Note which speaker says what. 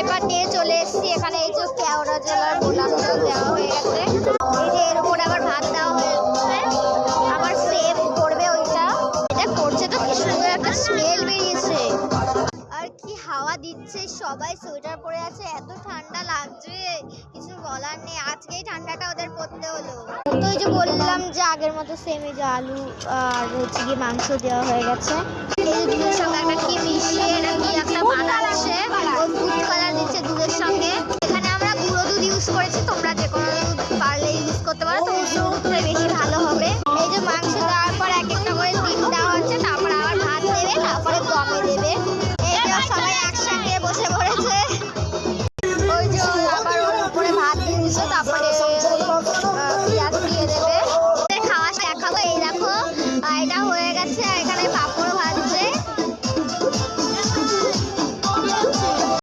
Speaker 1: এবার নিয়ে চলে এসেছি এখানে। এই যে কেওড়া জলের গোটা দেওয়া হয়ে গেছে। এই যে এর উপর আবার ভাত দেওয়া হয়েছে, আবার সেভ করবে ওইটা। এটা করছে তো কি সুন্দর একটা স্মেল বেরিয়েছে, আর কি হাওয়া দিচ্ছে। সবাই সোয়েটার পরে আছে, এত ঠান্ডা লাগছে কিছু বলার নেই। আজকেই ঠান্ডাটা ওদের পড়তে হলো। তো এই যে বললাম যে আগের মতো সেম, এই যে আলু আর হচ্ছে গিয়ে মাংস দেওয়া হয়ে গেছে। এই যে দুধের সঙ্গে একটা কি মিশিয়ে এটা কি একটা বানাচ্ছে, ও ফুড কালার দিচ্ছে দুধের সঙ্গে। এখানে আমরা গুঁড়ো দুধ ইউজ করেছি, তোমরা যে কোনো দুধ পারলে ইউজ করতে পারো, তো উষ্ণ দুধটা বেশি ভালো হবে। এই যে মাংস দেওয়ার পর এক একটা করে ডিম দেওয়া হচ্ছে, তারপর আবার ভাত দেবে, তারপরে দমে দেবে। এই যে সবাই একসঙ্গে বসে পড়েছে। ওই যে আবার ওর উপরে ভাত দিয়ে দিচ্ছে, তারপরে